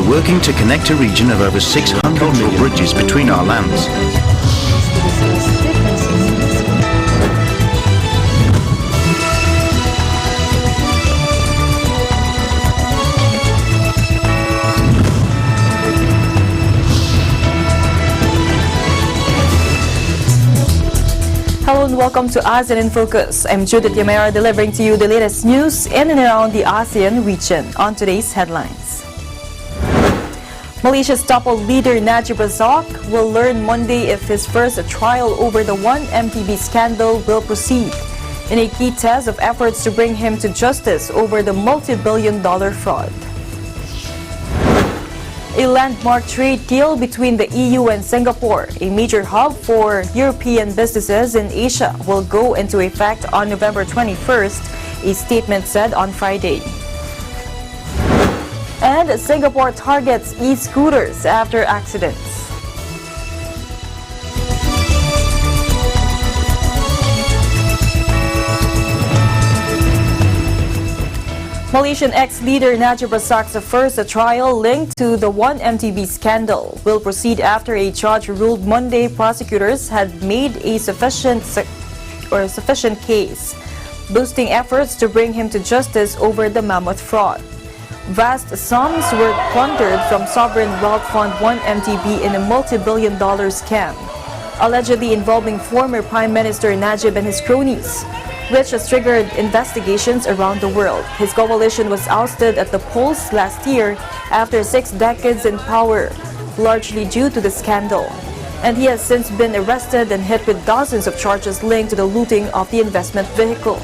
working to connect a region of over 600 cultural bridges between our lands. Hello and welcome to ASEAN in Focus. I'm Judith Yamera delivering to you the latest news in and around the ASEAN region on today's headlines. Malaysia's toppled leader Najib Razak will learn Monday if his first trial over the 1MDB scandal will proceed in a key test of efforts to bring him to justice over the multi-billion-dollar fraud. A landmark trade deal between the EU and Singapore, a major hub for European businesses in Asia, will go into effect on November 21st, a statement said on Friday. And Singapore targets e-scooters after accidents. Malaysian ex-leader Najib Razak's first trial linked to the 1MDB scandal will proceed after a judge ruled Monday prosecutors had made a sufficient case, boosting efforts to bring him to justice over the mammoth fraud. Vast sums were plundered from Sovereign Wealth Fund 1MDB in a multi-billion-dollar scam, allegedly involving former Prime Minister Najib and his cronies, which has triggered investigations around the world. His coalition was ousted at the polls last year after 6 decades in power, largely due to the scandal. And he has since been arrested and hit with dozens of charges linked to the looting of the investment vehicle.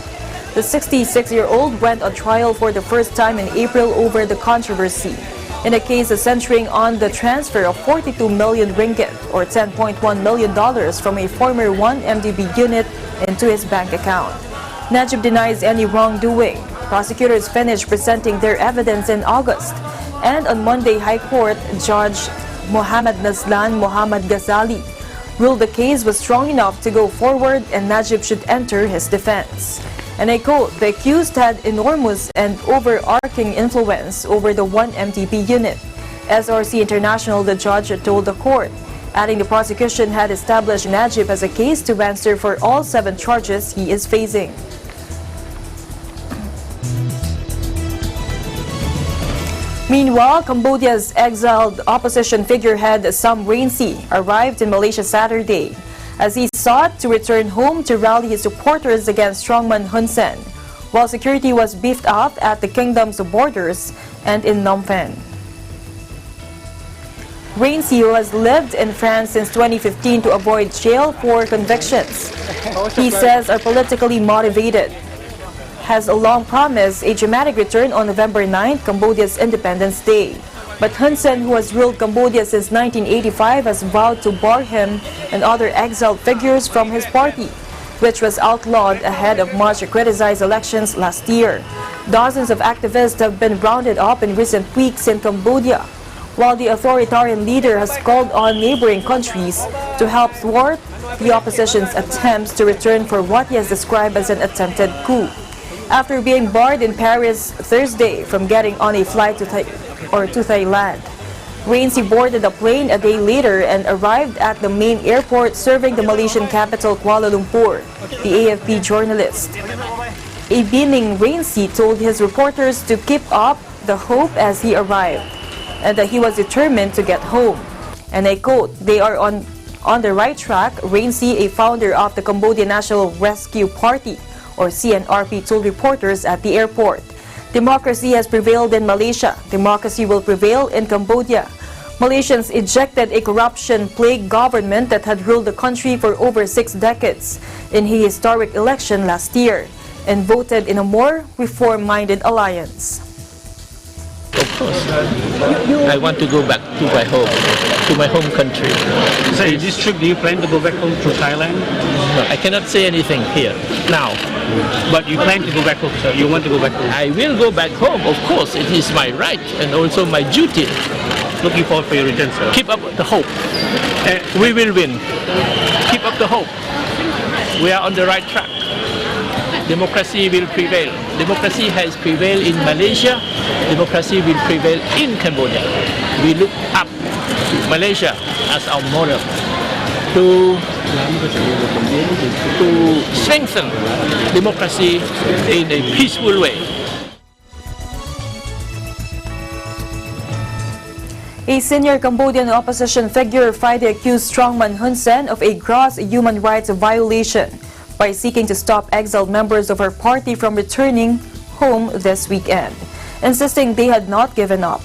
The 66-year-old went on trial for the first time in April over the controversy, in a case centering on the transfer of 42 million ringgit or $10.1 million from a former 1MDB unit into his bank account. Najib denies any wrongdoing. Prosecutors finished presenting their evidence in August, and on Monday, High Court Judge Mohammad Nazlan Mohammad Ghazali ruled the case was strong enough to go forward and Najib should enter his defense. And I quote, "The accused had enormous and overarching influence over the 1MDB unit." SRC International, the judge told the court, adding the prosecution had established Najib as a case to answer for all 7 charges he is facing. Meanwhile, Cambodia's exiled opposition figurehead Sam Rainsy arrived in Malaysia Saturday as he sought to return home to rally his supporters against strongman Hun Sen, while security was beefed up at the kingdom's borders and in Phnom Penh. Rainsy, who has lived in France since 2015 to avoid jail for convictions he says are politically motivated, has a long promised a dramatic return on November 9th, Cambodia's Independence Day. But Hun Sen, who has ruled Cambodia since 1985, has vowed to bar him and other exiled figures from his party, which was outlawed ahead of much criticized elections last year. Dozens of activists have been rounded up in recent weeks in Cambodia, while the authoritarian leader has called on neighboring countries to help thwart the opposition's attempts to return for what he has described as an attempted coup. After being barred in Paris Thursday from getting on a flight to Thailand, Rainsy boarded a plane a day later and arrived at the main airport serving the Malaysian capital Kuala Lumpur, the AFP journalist. A beaming Rainsy told his reporters to keep up the hope as he arrived, and that he was determined to get home. And I quote, "They are on the right track," Rainsy, a founder of the Cambodia National Rescue Party, or CNRP, told reporters at the airport. "Democracy has prevailed in Malaysia. Democracy will prevail in Cambodia. Malaysians ejected a corruption-plagued government that had ruled the country for over 6 decades in a historic election last year and voted in a more reform-minded alliance." Of course, I want to go back to my home country. So this trip, do you plan to go back home to Thailand? No, I cannot say anything here now. But you plan to go back home, sir? You want to go back home? I will go back home, of course. It is my right and also my duty. Looking forward for your return, sir. Keep up the hope. We will win. Keep up the hope. We are on the right track. Democracy will prevail. Democracy has prevailed in Malaysia. Democracy will prevail in Cambodia. we look up Malaysia as our model to strengthen democracy in a peaceful way. A senior Cambodian opposition figure Friday accused strongman Hun Sen of a gross human rights violation by seeking to stop exiled members of her party from returning home this weekend, insisting they had not given up.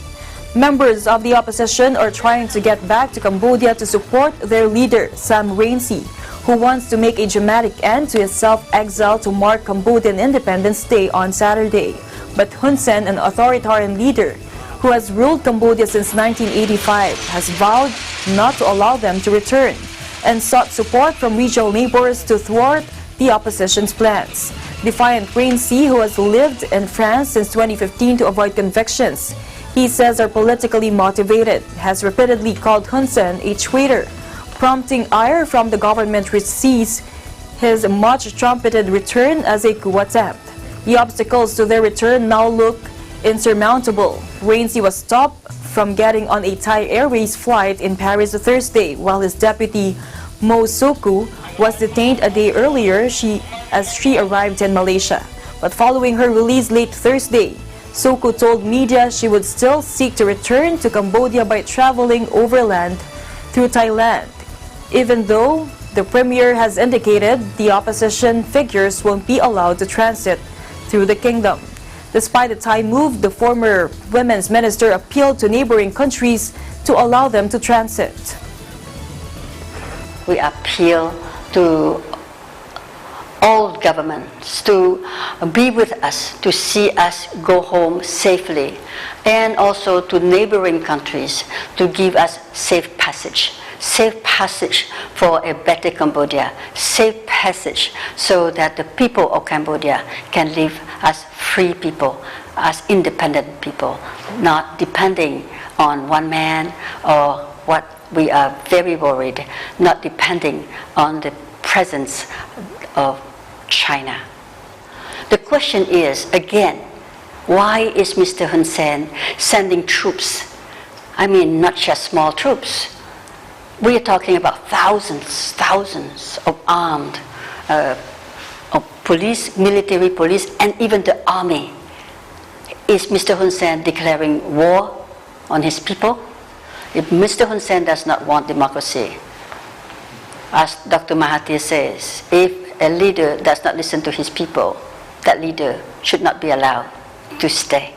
Members of the opposition are trying to get back to Cambodia to support their leader, Rainsy, who wants to make a dramatic end to his self-exile to mark Cambodian Independence Day on Saturday. But Hun Sen, an authoritarian leader who has ruled Cambodia since 1985, has vowed not to allow them to return and sought support from regional neighbors to thwart the opposition's plans. Defiant Rainsy, who has lived in France since 2015 to avoid convictions, he says are politically motivated, has repeatedly called Hun Sen a traitor, prompting ire from the government which sees his much-trumpeted return as a coup attempt. The obstacles to their return now look insurmountable. Rainsy was stopped from getting on a Thai Airways flight in Paris Thursday, while his deputy Kem Sokha was detained a day earlier as she arrived in Malaysia. But following her release late Thursday, Sokha told media she would still seek to return to Cambodia by traveling overland through Thailand, even though the premier has indicated the opposition figures won't be allowed to transit through the kingdom. Despite the Thai move, the former women's minister appealed to neighboring countries to allow them to transit. We appeal to all governments to be with us, to see us go home safely, and also to neighboring countries to give us safe passage for a better Cambodia, safe passage so that the people of Cambodia can live as free people, as independent people, not depending on one man or what we are very worried, not depending on the presence of China. The question is, again, why is Mr. Hun Sen sending troops? I mean, not just small troops. We are talking about thousands of armed of police, military police, and even the army. Is Mr. Hun Sen declaring war on his people? If Mr. Hun Sen does not want democracy, as Dr. Mahathir says, if a leader does not listen to his people, that leader should not be allowed to stay.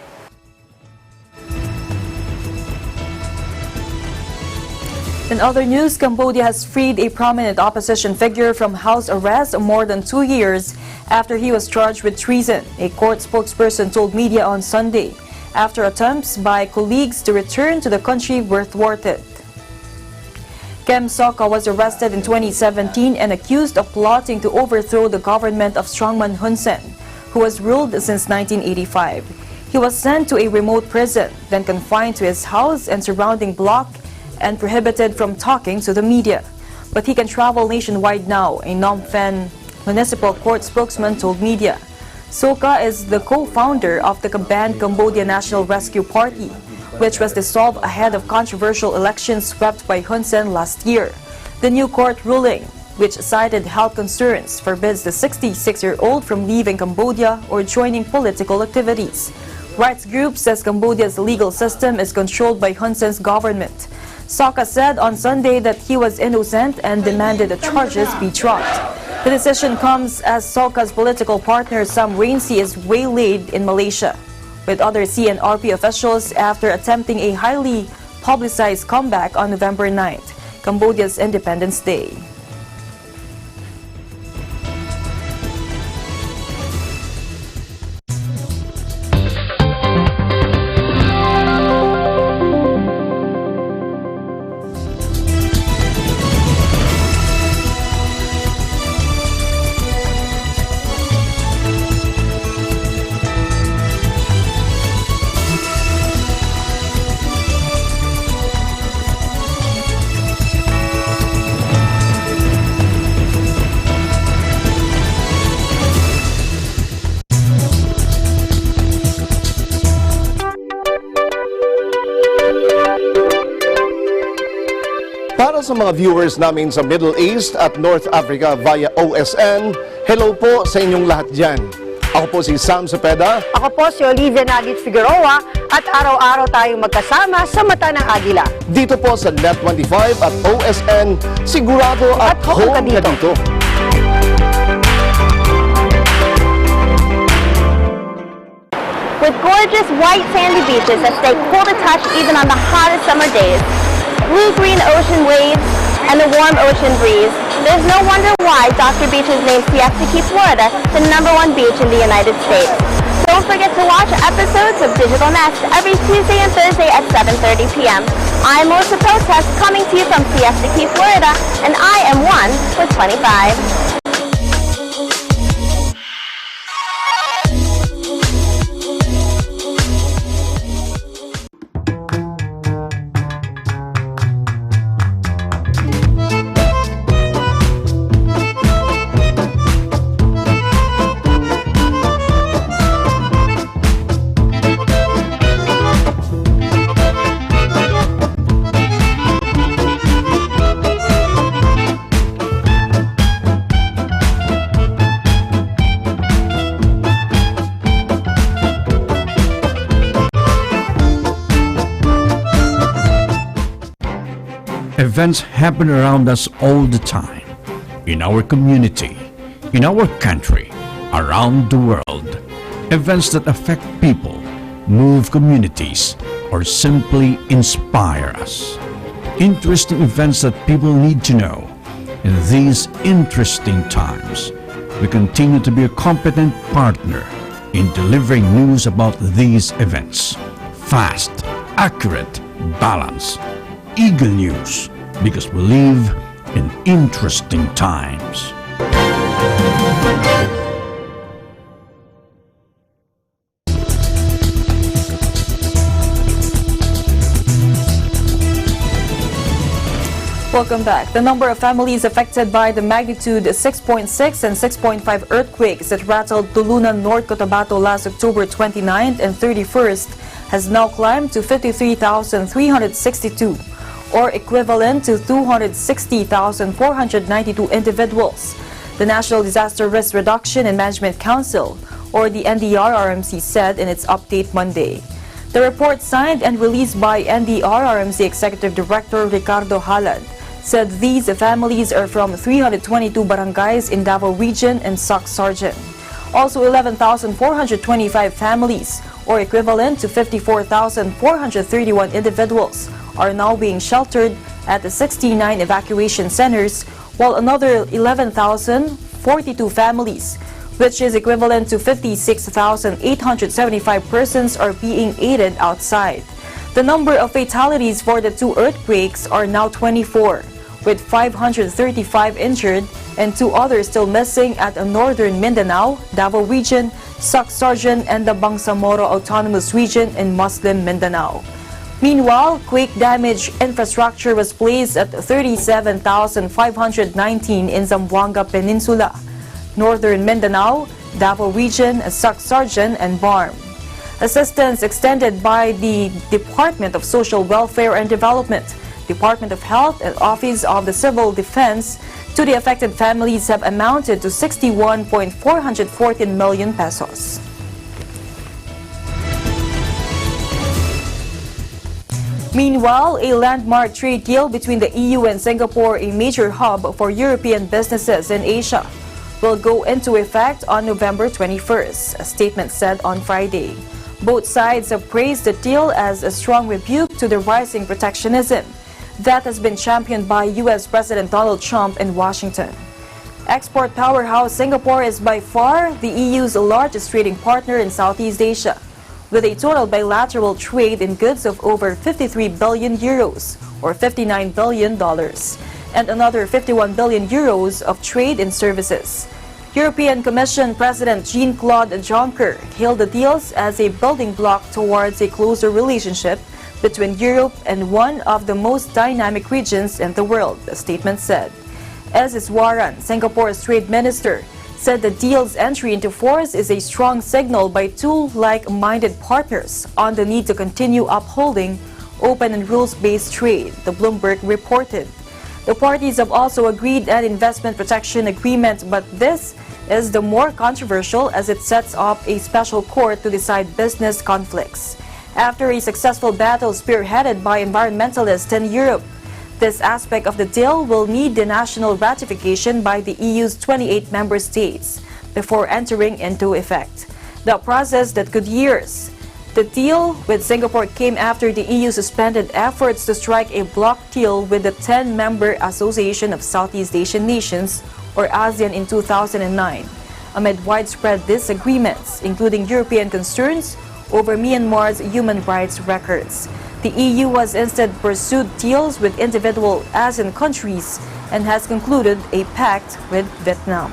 In other news, Cambodia has freed a prominent opposition figure from house arrest more than 2 years after he was charged with treason, a court spokesperson told media on Sunday, after attempts by colleagues to return to the country were thwarted. Kem Sokha was arrested in 2017 and accused of plotting to overthrow the government of strongman Hun Sen, who has ruled since 1985. He was sent to a remote prison, then confined to his house and surrounding block and prohibited from talking to the media. But he can travel nationwide now, a Phnom Penh municipal court spokesman told media. Sokha is the co-founder of the banned Cambodia National Rescue Party, which was dissolved ahead of controversial elections swept by Hun Sen last year. The new court ruling, which cited health concerns, forbids the 66-year-old from leaving Cambodia or joining political activities. Rights group says Cambodia's legal system is controlled by Hun Sen's government. Sokha said on Sunday that he was innocent and demanded the charges be dropped. The decision comes as Sokha's political partner Rainsy is waylaid in Malaysia with other CNRP officials after attempting a highly publicized comeback on November 9th, Cambodia's Independence Day. sa mga viewers namin sa Middle East at North Africa via OSN, hello po sa inyong lahat dyan. Ako po si Sam Cepeda. Ako po si Olivia Nagit Figueroa at araw-araw tayong magkasama sa Mata ng Agila. Dito po sa Net25 at OSN, sigurado at home ka dito. With gorgeous white sandy beaches that stay cool to touch even on the hottest summer days, blue-green ocean waves, and the warm ocean breeze, there's no wonder why Dr. Beach has named Siesta Key, Florida, the #1 beach in the United States. Don't forget to watch episodes of Digital Nest every Tuesday and Thursday at 7:30 p.m. I'm Melissa Protest, coming to you from Siesta Key, Florida, and I am one with 25. Events happen around us all the time, in our community, in our country, around the world. Events that affect people, move communities, or simply inspire us. Interesting events that people need to know. In these interesting times, we continue to be a competent partner in delivering news about these events. Fast, accurate, balanced, eagle news, because we live in interesting times. Welcome back. The number of families affected by the magnitude 6.6 and 6.5 earthquakes that rattled Tulunan, North Cotabato last October 29th and 31st has now climbed to 53,362. Or equivalent to 260,492 individuals. The National Disaster Risk Reduction and Management Council, or the NDRRMC, said in its update Monday. The report, signed and released by NDRRMC Executive Director Ricardo Halad, said these families are from 322 barangays in Davao Region and Sac Sargent. Also, 11,425 families, or equivalent to 54,431 individuals, are now being sheltered at the 69 evacuation centers, while another 11,042 families, which is equivalent to 56,875 persons, are being aided outside. The number of fatalities for the two earthquakes are now 24, with 535 injured and 2 others still missing at northern Mindanao, Davao Region, Sac Sargent, and the Bangsamoro Autonomous Region in Muslim Mindanao. Meanwhile, quake-damaged infrastructure was placed at 37,519 in Zamboanga Peninsula, northern Mindanao, Davao Region, Sac Sargent, and Barm. Assistance extended by the Department of Social Welfare and Development, Department of Health, and Office of the Civil Defense to the affected families have amounted to 61.414 million pesos. Meanwhile, a landmark trade deal between the EU and Singapore, a major hub for European businesses in Asia, will go into effect on November 21st, a statement said on Friday. Both sides have praised the deal as a strong rebuke to the rising protectionism that has been championed by U.S. President Donald Trump in Washington. Export powerhouse Singapore is by far the EU's largest trading partner in Southeast Asia, with a total bilateral trade in goods of over 53 billion euros, or $59 billion, and another 51 billion euros of trade in services. European Commission President Jean-Claude Juncker hailed the deals as a building block towards a closer relationship between Europe and one of the most dynamic regions in the world, the statement said. S. Iswaran, Singapore's trade minister, said the deal's entry into force is a strong signal by two like-minded partners on the need to continue upholding open and rules-based trade, the Bloomberg reported. The parties have also agreed an investment protection agreement, but this is the more controversial as it sets up a special court to decide business conflicts. After a successful battle spearheaded by environmentalists in Europe, this aspect of the deal will need the national ratification by the EU's 28 member states before entering into effect. The process that could years. The deal with Singapore came after the EU suspended efforts to strike a bloc deal with the 10-member Association of Southeast Asian Nations, or ASEAN, in 2009, amid widespread disagreements, including European concerns over Myanmar's human rights records. The EU has instead pursued deals with individual ASEAN countries and has concluded a pact with Vietnam.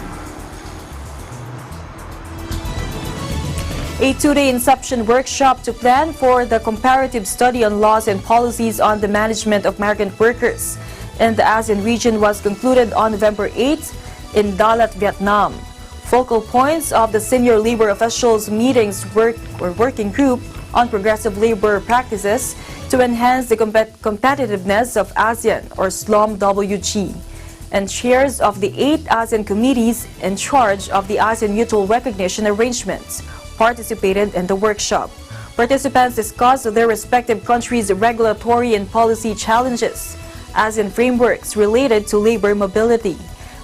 A two-day inception workshop to plan for the comparative study on laws and policies on the management of migrant workers in the ASEAN region was concluded on November 8 in Dalat, Vietnam. Focal points of the senior labor officials' meetings working group on progressive labor practices to enhance the competitiveness of ASEAN, or SLOM-WG, and chairs of the 8 ASEAN committees in charge of the ASEAN Mutual Recognition Arrangements participated in the workshop. Participants discussed their respective countries' regulatory and policy challenges, ASEAN frameworks related to labor mobility,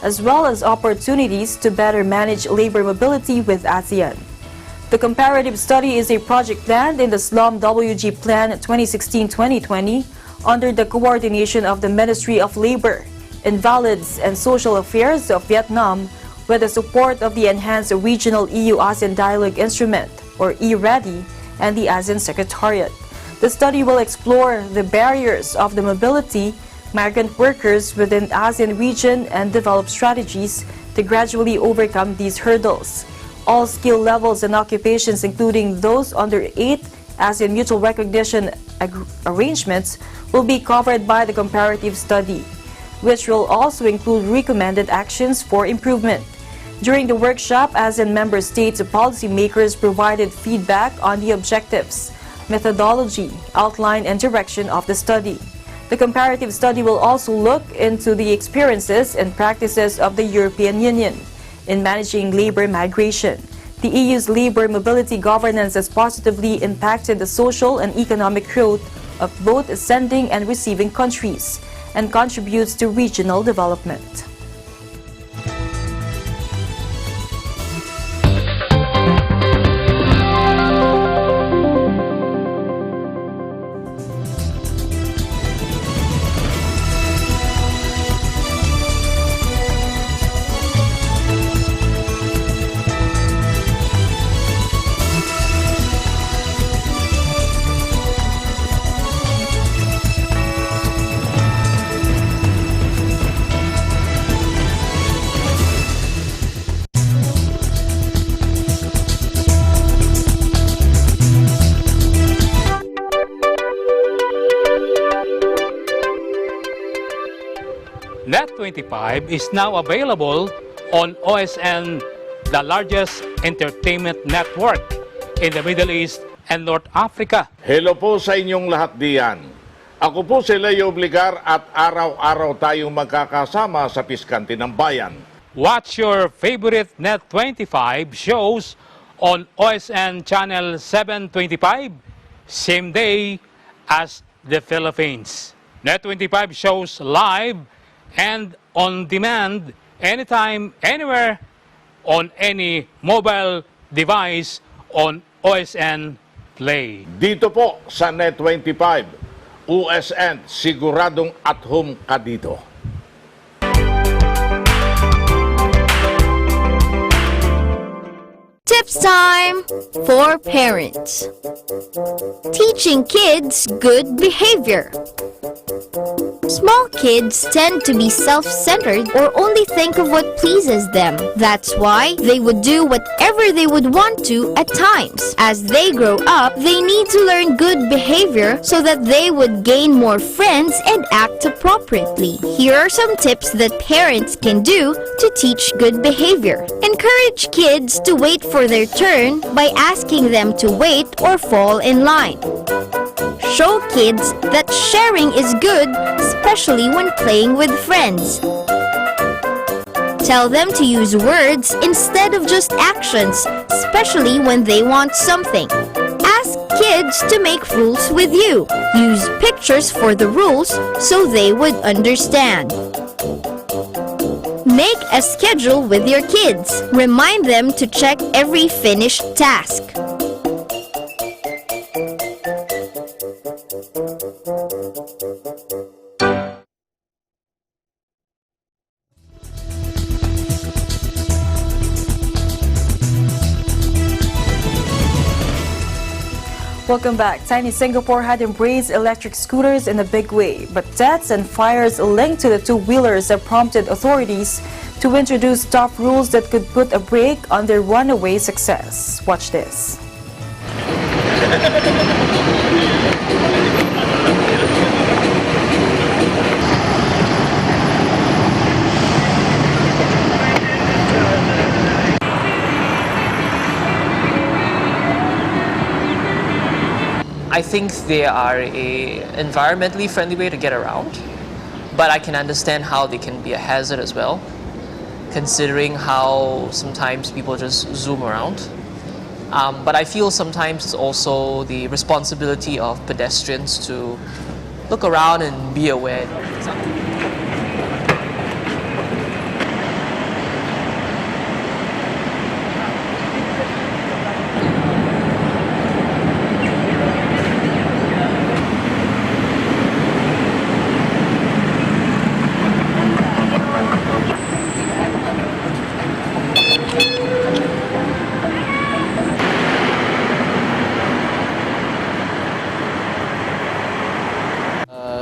as well as opportunities to better manage labor mobility with ASEAN. The comparative study is a project planned in the SLOM-WG Plan 2016-2020 under the coordination of the Ministry of Labor, Invalids and Social Affairs of Vietnam with the support of the Enhanced Regional EU-ASEAN Dialogue Instrument, or ERADI, and the ASEAN Secretariat. The study will explore the barriers of the mobility migrant workers within the ASEAN region and develop strategies to gradually overcome these hurdles. All skill levels and occupations, including those under 8 ASEAN Mutual Recognition Arrangements, will be covered by the comparative study, which will also include recommended actions for improvement. During the workshop, ASEAN member states policymakers provided feedback on the objectives, methodology, outline, and direction of the study. The comparative study will also look into the experiences and practices of the European Union in managing labor migration. The EU's labor mobility governance has positively impacted the social and economic growth of both sending and receiving countries and contributes to regional development. Net25 is now available on OSN, the largest entertainment network in the Middle East and North Africa. Hello po sa inyong lahat diyan. Ako po si Leo Obligar at araw-araw tayong magkakasama sa Piskante ng Bayan. Watch your favorite Net25 shows on OSN Channel 725, same day as the Philippines. Net25 shows live and on demand, anytime, anywhere, on any mobile device on OSN Play. Dito po sa Net25, OSN, siguradong at home ka dito. Tips time for parents. Teaching kids good behavior. Small kids tend to be self-centered or only think of what pleases them. That's why they would do whatever they would want to at times. As they grow up, they need to learn good behavior so that they would gain more friends and act appropriately. Here are some tips that parents can do to teach good behavior. Encourage kids to wait for their turn by asking them to wait or fall in line. Show kids that sharing is good, especially when playing with friends. Tell them to use words instead of just actions, especially when they want something. Ask kids to make rules with you. Use pictures for the rules so they would understand. Make a schedule with your kids. Remind them to check every finished task. Welcome back. Tiny Singapore had embraced electric scooters in a big way, but deaths and fires linked to the two-wheelers have prompted authorities to introduce tough rules that could put a brake on their runaway success. Watch this. I think they are a environmentally friendly way to get around, but I can understand how they can be a hazard as well, considering how sometimes people just zoom around. But I feel sometimes it's also the responsibility of pedestrians to look around and be aware.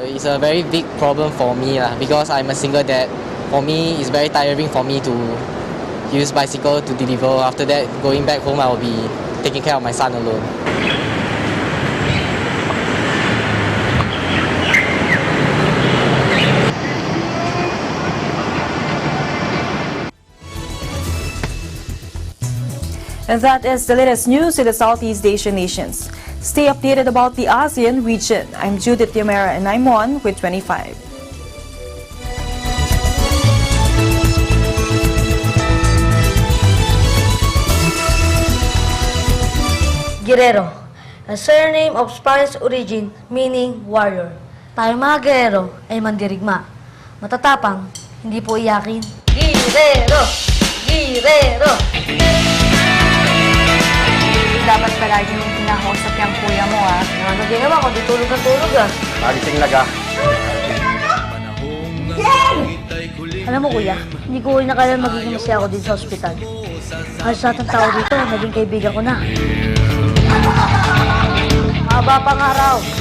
It's a very big problem for me because I'm a single dad. For me, it's very tiring for me to use bicycle to deliver. After that, going back home, I will be taking care of my son alone. And that is the latest news in the Southeast Asian nations. Stay updated about the ASEAN region. I'm Judith Yamera and I'm on with 25. Guerrero, a surname of Spanish origin meaning warrior. Tayo mga guerrero ay mandirigma. Matatapang, hindi po iyakin. Guerrero! Guerrero! Dapat palagi mong kinakausap yung kuya mo, ha? Hindi naman, kundi tulog na tulog, Pagising na ka. Alam mo, kuya, hindi ko inakala magiging masaya ako din sa ospital. Halos lahat ng tao dito, naging kaibigan ko na. Haba pang araw.